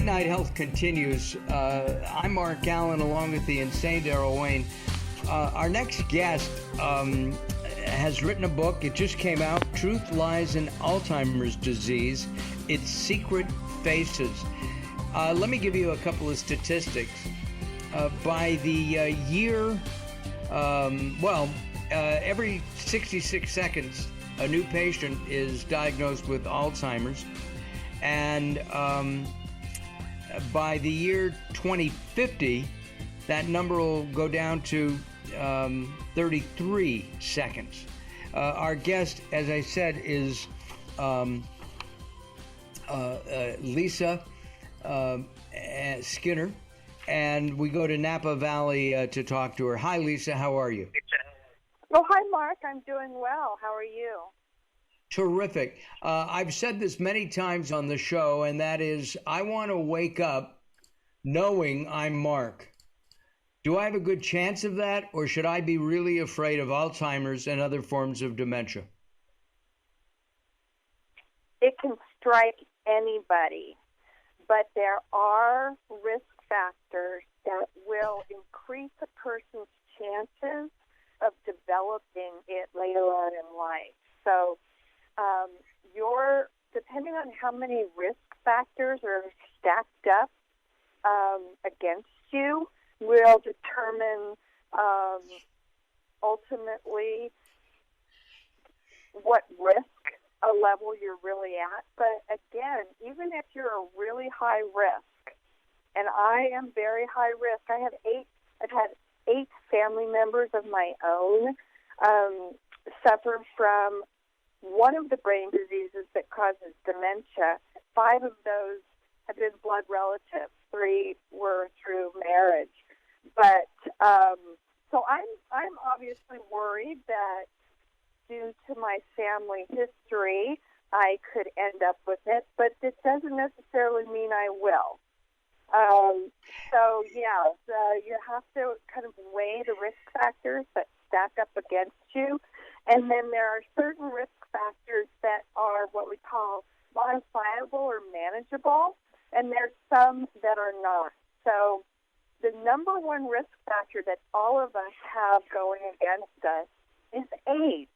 Late Night Health continues. I'm Mark Alyn, along with the insane Daryl Wayne. Our next guest has written a book. It just came out, Truth Lies in Alzheimer's Disease, Its Secret Faces. Let me give you a couple of statistics. By the year, every 66 seconds, a new patient is diagnosed with Alzheimer's. And by the year 2050, that number will go down to 33 seconds. Our guest, as I said, is Lisa Skinner, and we go to Napa Valley to talk to her. Hi, Lisa. How are you? Oh, hi, Mark. I'm doing well. How are you? Terrific. I've said this many times on the show, and that is, I want to wake up knowing I'm Mark. Do I have a good chance of that, or should I be really afraid of Alzheimer's and other forms of dementia? It can strike anybody, but there are risk factors that will increase a person's chances of developing it later on in life. So depending on how many risk factors are stacked up against you will determine ultimately what risk level you're really at. But again, even if you're a really high risk, and I am very high risk, I've had eight family members of my own suffer from one of the brain diseases that causes dementia. 5 of those have been blood relatives. 3 were through marriage. But so I'm obviously worried that due to my family history, I could end up with it, but it doesn't necessarily mean I will. You have to kind of weigh the risk factors that stack up against you. And then there are certain risk factors that are what we call modifiable or manageable, and there's some that are not. So the number one risk factor that all of us have going against us is age.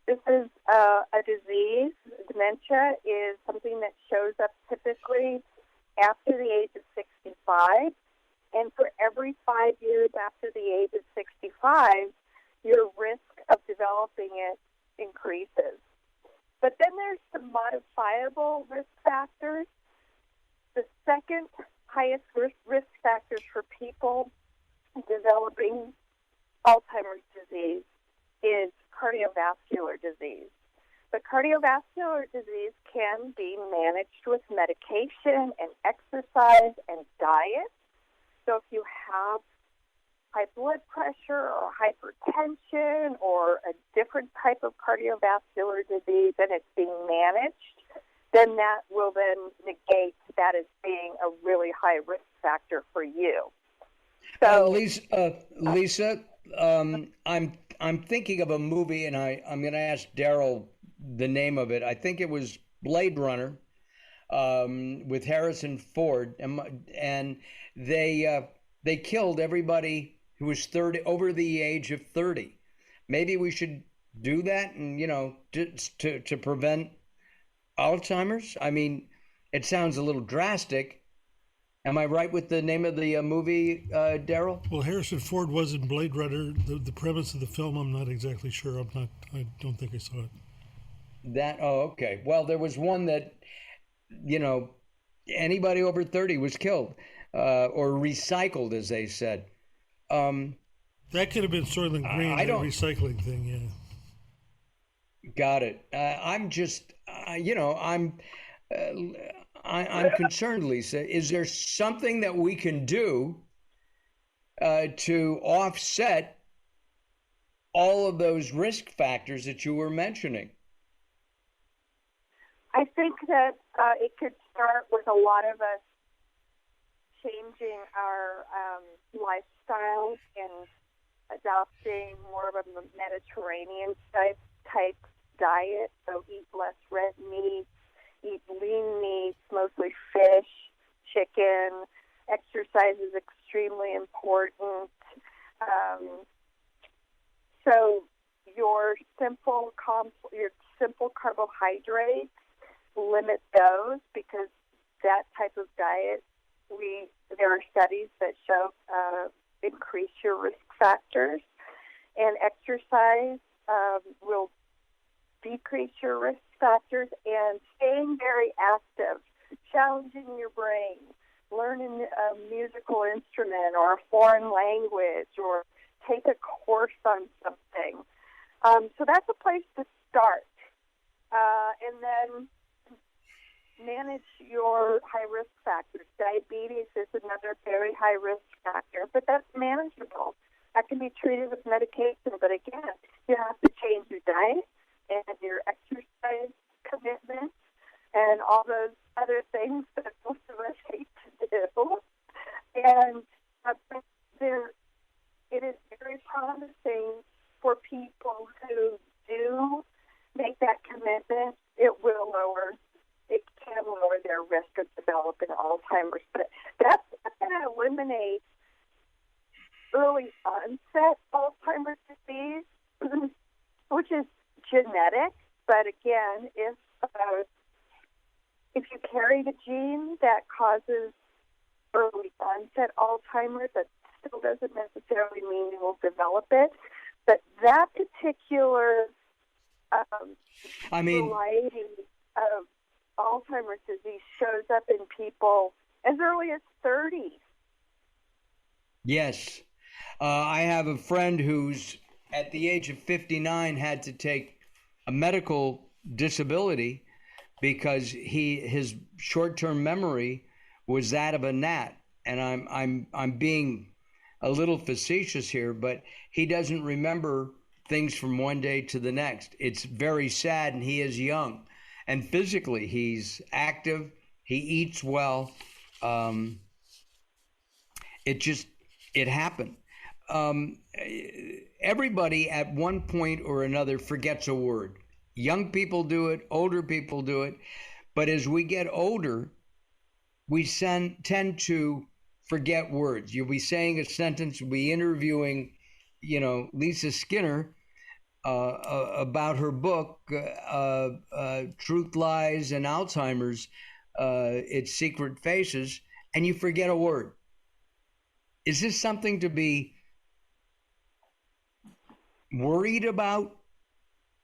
This is a disease. Dementia is something that shows up typically after the age of 65. And for every 5 years after the age of 65, your risk of developing it increases. But then there's the modifiable risk factors. The second highest risk factors for people developing Alzheimer's disease is cardiovascular disease. But cardiovascular disease can be managed with medication and exercise and diet. So if you have high blood pressure or hypertension or a different type of cardiovascular disease and it's being managed, then that will then negate that as being a really high risk factor for you. So, Lisa, I'm thinking of a movie, and I'm going to ask Daryl the name of it. I think it was Blade Runner with Harrison Ford, and they killed everybody who was 30 over the age of 30. Maybe we should do that, and to prevent Alzheimer's. I mean, it sounds a little drastic. Am I right with the name of the movie, Daryl? Well, Harrison Ford was in Blade Runner. The premise of the film, I'm not exactly sure. I don't think I saw it. Okay. Well, there was one that, anybody over 30 was killed or recycled, as they said. That could have been Soylent Green, the recycling thing, yeah. Got it. I'm just, I'm concerned, Lisa. Is there something that we can do to offset all of those risk factors that you were mentioning? I think that it could start with a lot of us changing our lifestyles and adopting more of a Mediterranean type diet. So eat less red meat, eat lean meats, mostly fish, chicken. Exercise is extremely important. So your simple carbohydrates, limit those, because that type of diet, there are studies that show increase your risk factors, and exercise will decrease your risk factors, and staying very active, challenging your brain, learning a musical instrument or a foreign language, or take a course on something. So that's a place to start. And then manage your high-risk factors. Diabetes is another very high-risk factor, but that's manageable. That can be treated with medication, but again, you have to change your diet and your exercise commitment and all those other things that most of us hate to do. And it is very promising for people who do make that commitment. It can lower their risk of developing Alzheimer's. But that's going to eliminate early onset Alzheimer's disease, which is genetic. But again, if you carry the gene that causes early onset Alzheimer's, that still doesn't necessarily mean you will develop it. But that particular variety of Alzheimer's disease shows up in people as early as 30. Yes. I have a friend who's at the age of 59 had to take a medical disability because his short-term memory was that of a gnat. And I'm being a little facetious here, but he doesn't remember things from one day to the next. It's very sad, and he is young. And physically, he's active. He eats well. It happened. Everybody at one point or another forgets a word. Young people do it. Older people do it. But as we get older, we tend to forget words. You'll be saying a sentence, you'll be interviewing, Lisa Skinner about her book, Truth, Lies, and Alzheimer's, Its Secret Faces, and you forget a word. Is this something to be worried about,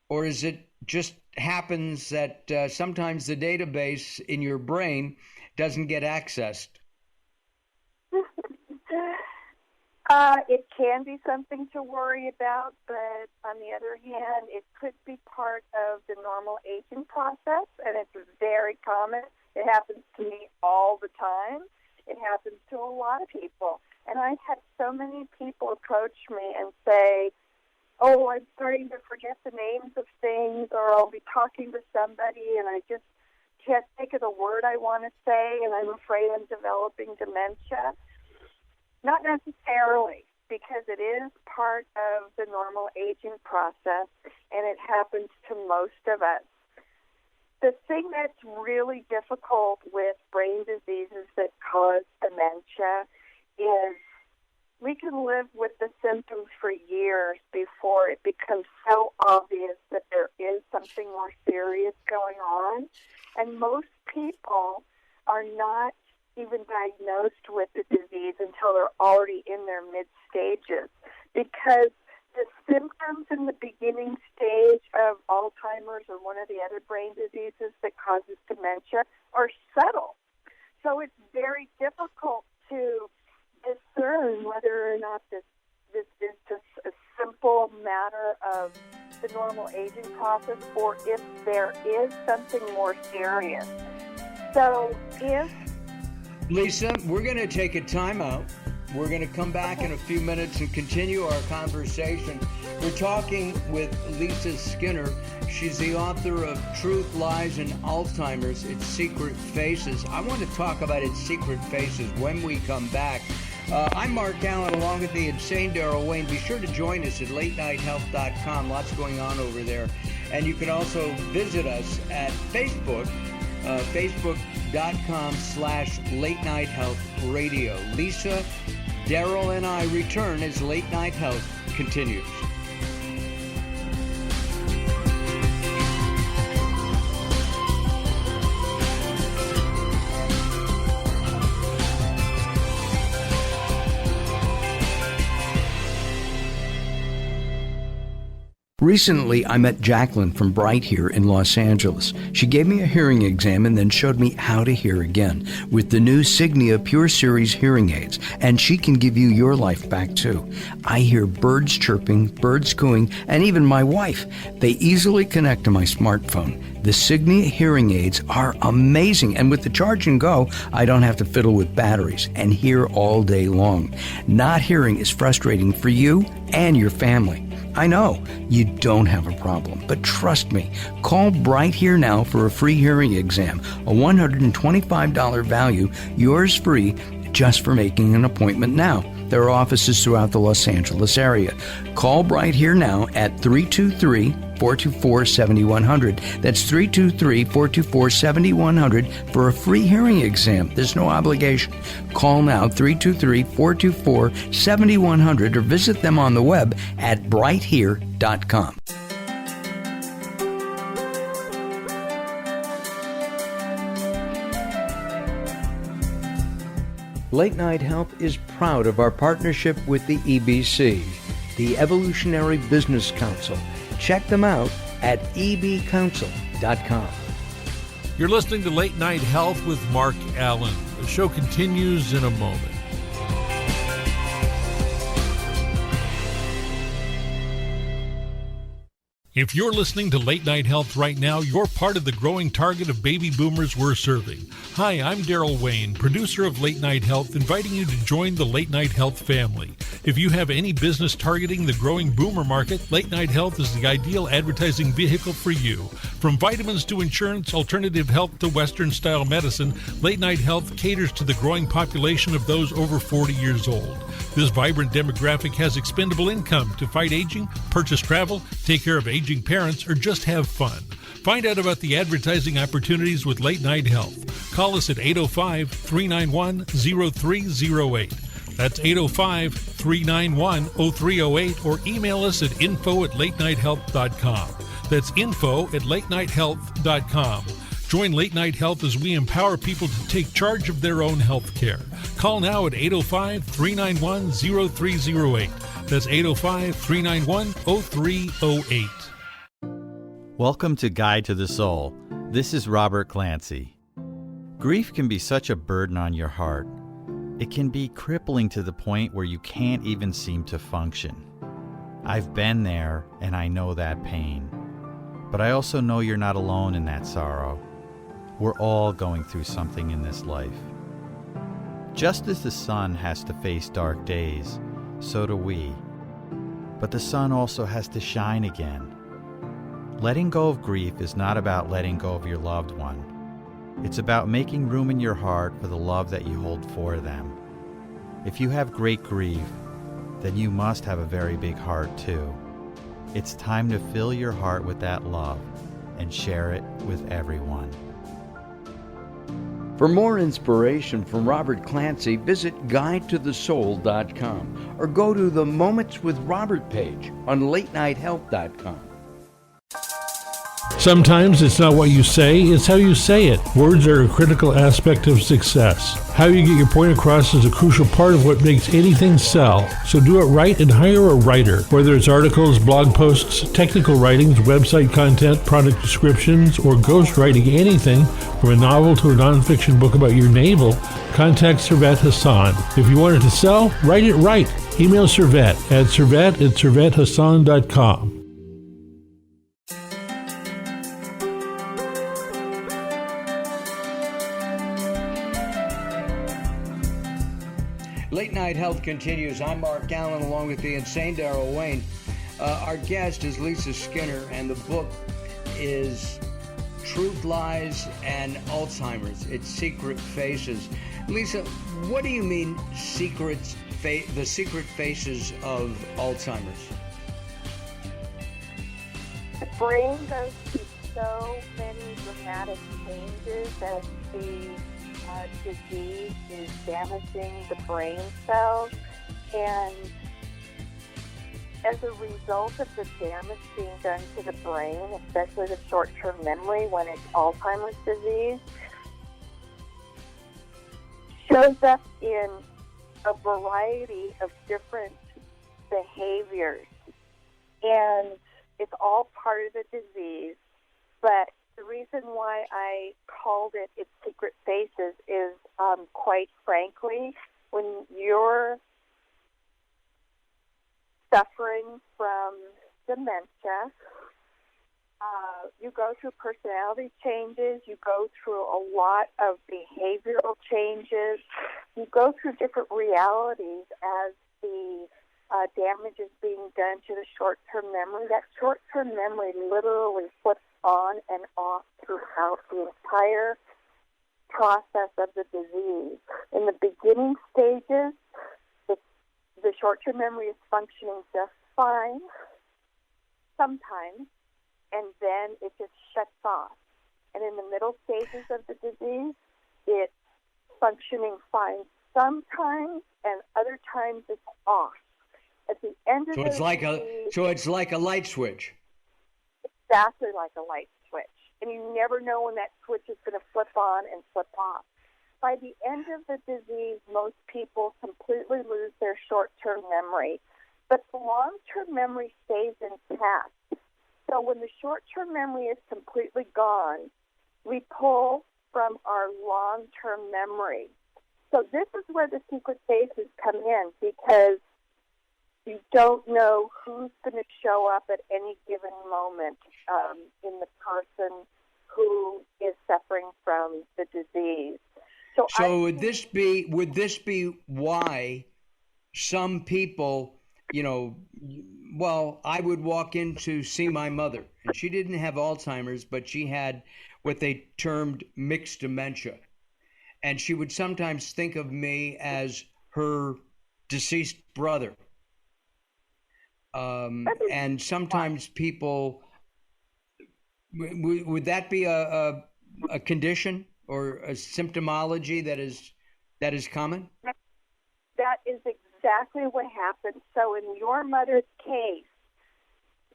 or is it just happens that sometimes the database in your brain doesn't get accessed? It can be something to worry about, but on the other hand, it could be part of the normal aging process, and it's very common. It happens to me all the time. It happens to a lot of people. And I've had so many people approach me and say, oh, I'm starting to forget the names of things, or I'll be talking to somebody and I just can't think of the word I want to say, and I'm afraid I'm developing dementia. Not necessarily, because it is part of the normal aging process, and it happens to most of us. The thing that's really difficult with brain diseases that cause dementia is we can live with the symptoms for years before it becomes so obvious that there is something more serious going on. And most people are not even diagnosed with the disease until they're already in their mid-stages, because the symptoms in the beginning stage of Alzheimer's or one of the other brain diseases that causes dementia are subtle. So it's very difficult to discern whether or not this is just a simple matter of the normal aging process or if there is something more serious. So Lisa, we're going to take a time out. We're going to come back in a few minutes and continue our conversation. We're talking with Lisa Skinner. She's the author of Truth, Lies, and Alzheimer's, Its Secret Faces. I want to talk about its secret faces when we come back. I'm Mark Alyn, along with the insane Daryl Wayne. Be sure to join us at latenighthealth.com. Lots going on over there. And you can also visit us at Facebook Facebook.com/Late Night Health Radio. Lisa, Daryl, and I return as Late Night Health continues. Recently, I met Jacqueline from Bright here in Los Angeles. She gave me a hearing exam and then showed me how to hear again with the new Signia Pure Series hearing aids, and she can give you your life back too. I hear birds chirping, birds cooing, and even my wife. They easily connect to my smartphone. The Signia hearing aids are amazing, and with the charge and go, I don't have to fiddle with batteries and hear all day long. Not hearing is frustrating for you and your family. I know you don't have a problem, but trust me, call Bright Here now for a free hearing exam, a $125 value, yours free, just for making an appointment now. There are offices throughout the Los Angeles area. Call Bright Here now at 323-424-7100. That's 323-424-7100 for a free hearing exam. There's no obligation. Call now, 323-424-7100, or visit them on the web at brighthere.com. Late Night Health is proud of our partnership with the EBC, the Evolutionary Business Council. Check them out at ebcouncil.com. You're listening to Late Night Health with Mark Alyn. The show continues in a moment. If you're listening to Late Night Health right now, you're part of the growing target of baby boomers we're serving. Hi, I'm Daryl Wayne, producer of Late Night Health, inviting you to join the Late Night Health family. If you have any business targeting the growing boomer market, Late Night Health is the ideal advertising vehicle for you. From vitamins to insurance, alternative health to Western-style medicine, Late Night Health caters to the growing population of those over 40 years old. This vibrant demographic has expendable income to fight aging, purchase travel, take care of aging parents, or just have fun. Find out about the advertising opportunities with Late Night Health. Call us at 805-391-0308. That's 805-391-0308, or email us at info@latenighthealth.com. That's info@latenighthealth.com. Join Late Night Health as we empower people to take charge of their own health care. Call now at 805-391-0308. That's 805-391-0308. Welcome to Guide to the Soul. This is Robert Clancy. Grief can be such a burden on your heart. It can be crippling to the point where you can't even seem to function. I've been there, and I know that pain. But I also know you're not alone in that sorrow. We're all going through something in this life. Just as the sun has to face dark days, so do we. But the sun also has to shine again. Letting go of grief is not about letting go of your loved one. It's about making room in your heart for the love that you hold for them. If you have great grief, then you must have a very big heart too. It's time to fill your heart with that love and share it with everyone. For more inspiration from Robert Clancy, visit guidetothesoul.com or go to the Moments with Robert page on latenighthealth.com. Sometimes it's not what you say, it's how you say it. Words are a critical aspect of success. How you get your point across is a crucial part of what makes anything sell. So do it right and hire a writer. Whether it's articles, blog posts, technical writings, website content, product descriptions, or ghostwriting anything from a novel to a nonfiction book about your navel, contact Servet Hassan. If you want it to sell, write it right. Email Servet at servet@servethassan.com. Late Night Health continues. I'm Mark Alyn, along with the insane Daryl Wayne. Our guest is Lisa Skinner, and the book is Truth, Lies, and Alzheimer's. It's Secret Faces. Lisa, what do you mean the secret faces of Alzheimer's? The brain goes to so many dramatic changes as the disease is damaging the brain cells, and as a result of the damage being done to the brain, especially the short-term memory when it's Alzheimer's disease, shows up in a variety of different behaviors. And it's all part of the disease. But the reason why I called it its secret faces is, quite frankly, when you're suffering from dementia, you go through personality changes, you go through a lot of behavioral changes, you go through different realities as the damage is being done to the short-term memory. That short-term memory literally flips on and off throughout the entire process of the disease. In the beginning stages, the short-term memory is functioning just fine sometimes, and then it just shuts off. And in the middle stages of the disease, it's functioning fine sometimes, and other times it's off. At the end of So it's like a light switch. Exactly like a light switch. And you never know when that switch is going to flip on and flip off. By the end of the disease, most people completely lose their short-term memory, but the long-term memory stays intact. So when the short-term memory is completely gone, we pull from our long-term memory. So this is where the secret faces come in, because you don't know who's going to show up at any given moment in the person who is suffering from the disease. So would this be why some people, I would walk in to see my mother, and she didn't have Alzheimer's, but she had what they termed mixed dementia. And she would sometimes think of me as her deceased brother. And sometimes people, would that be a condition or a symptomology that is common? That is exactly what happened. So in your mother's case,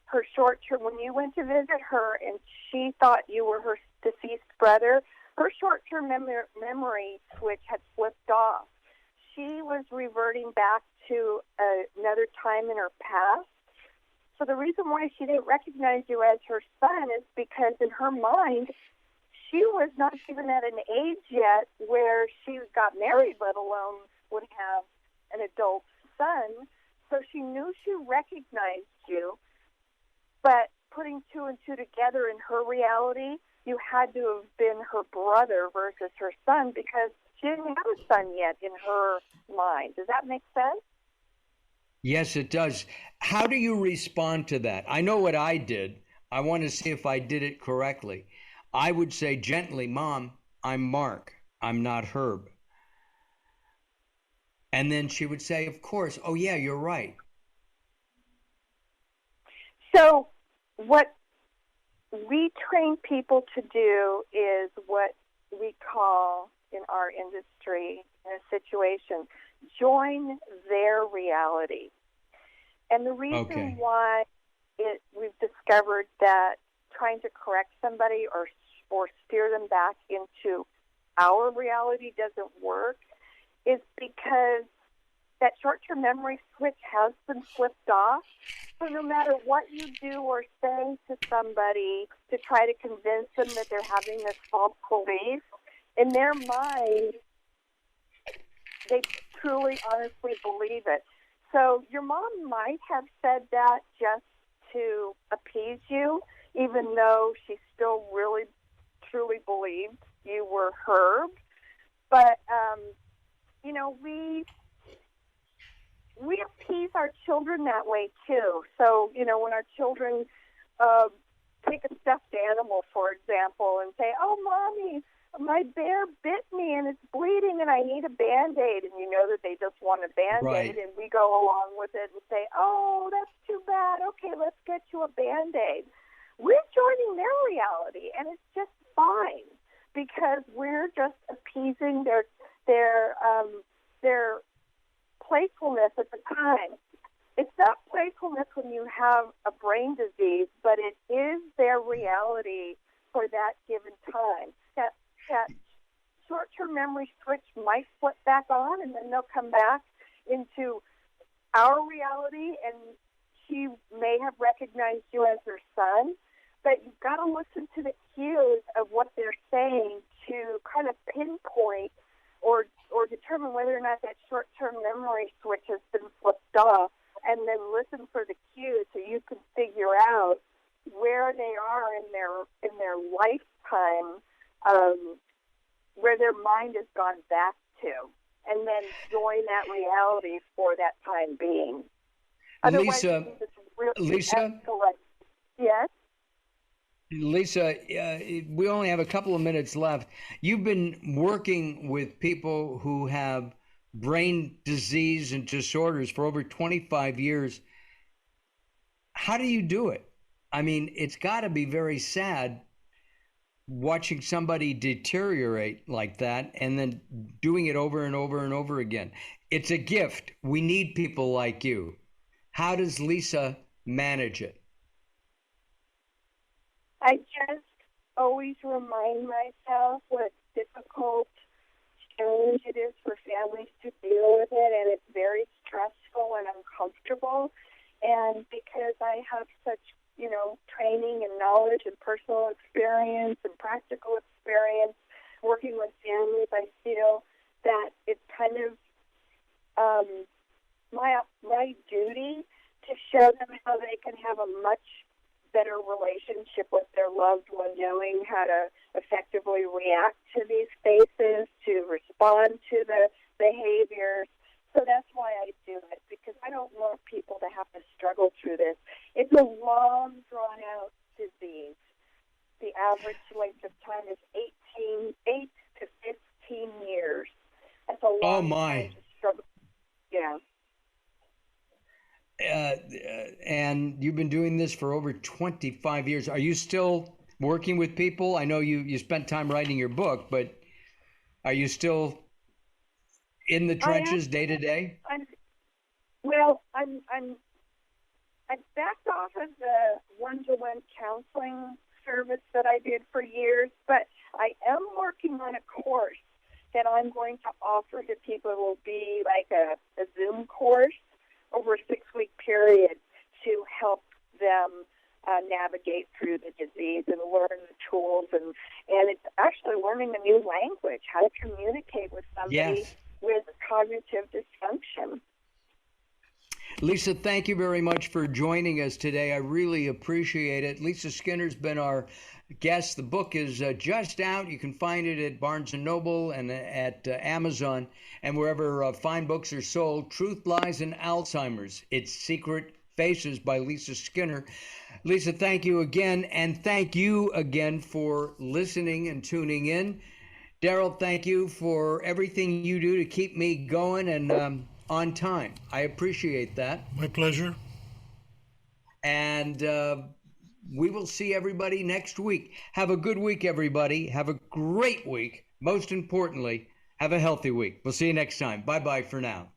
her short-term, when you went to visit her and she thought you were her deceased brother, her short-term memory switch had flipped off. She was reverting back to another time in her past. So the reason why she didn't recognize you as her son is because in her mind, she was not even at an age yet where she got married, let alone would have an adult son. So she knew she recognized you, but putting two and two together in her reality, you had to have been her brother versus her son because she didn't have a son yet in her mind. Does that make sense? Yes, it does. How do you respond to that? I know what I did. I want to see if I did it correctly. I would say gently, Mom, I'm Mark. I'm not Herb. And then she would say, of course, oh yeah, you're right. So what we train people to do is what we call in our industry, in a situation, join their reality. And the reason why we've discovered that trying to correct somebody or steer them back into our reality doesn't work is because that short-term memory switch has been flipped off. So no matter what you do or say to somebody to try to convince them that they're having this false belief, in their mind, they truly, honestly believe it. So your mom might have said that just to appease you, even though she still really, truly believed you were Herb. But, we appease our children that way, too. So, when our children take a stuffed animal, for example, and say, oh, Mommy, my bear bit me and it's bleeding and I need a Band-Aid. And you know that they just want a Band-Aid. Right. And we go along with it and say, oh, that's too bad. Okay, let's get you a Band-Aid. we're joining their reality, and it's just fine because we're just appeasing their playfulness at the time. It's not playfulness when you have a brain disease, but it is their reality for that given time. That short-term memory switch might flip back on, and then they'll come back into our reality, and she may have recognized you as her son, but you've got to listen to the cues of what they're saying to kind of pinpoint or determine whether or not that short-term memory switch has been flipped off, and then listen for the cues so you can figure out where they are in their lifetime, where their mind has gone back to, and then join that reality for that time being. Otherwise, Lisa, yes? Lisa, we only have a couple of minutes left. You've been working with people who have brain disease and disorders for over 25 years. How do you do it? I mean, it's got to be very sad watching somebody deteriorate like that and then doing it over and over and over again. It's a gift. We need people like you. How does Lisa manage it? I just always remind myself what difficult challenge it is for families to deal with it, and it's very stressful and uncomfortable. And because I have such, training and knowledge and personal experience and practical experience working with families, I feel that it's kind of my duty to show them how they can have a much better relationship with their loved one, knowing how to effectively react to these spaces, to respond to the behaviors. So that's why I do it, because I don't want people to have to struggle through this. It's a long, drawn-out disease. The average length of time is 8 to 15 years. That's a long time to struggle. Yeah. And you've been doing this for over 25 years. Are you still working with people? I know you spent time writing your book, but are you still in the trenches day to day? I backed off of the one-to-one counseling service that I did for years, but I am working on a course that I'm going to offer to people. It will be like a Zoom course over a 6-week period to help them navigate through the disease and learn the tools. And it's actually learning a new language, how to communicate with somebody with cognitive dysfunction. Lisa, thank you very much for joining us today. I really appreciate it. Lisa Skinner's been our guest. The book is just out. You can find it at Barnes & Noble and at Amazon and wherever fine books are sold. Truth, Lies, and Alzheimer's. Its Secret Faces by Lisa Skinner. Lisa, thank you again, and thank you again for listening and tuning in. Daryl, thank you for everything you do to keep me going and on time. I appreciate that. My pleasure. And we will see everybody next week. Have a good week, everybody. Have a great week. Most importantly, have a healthy week. We'll see you next time. Bye-bye for now.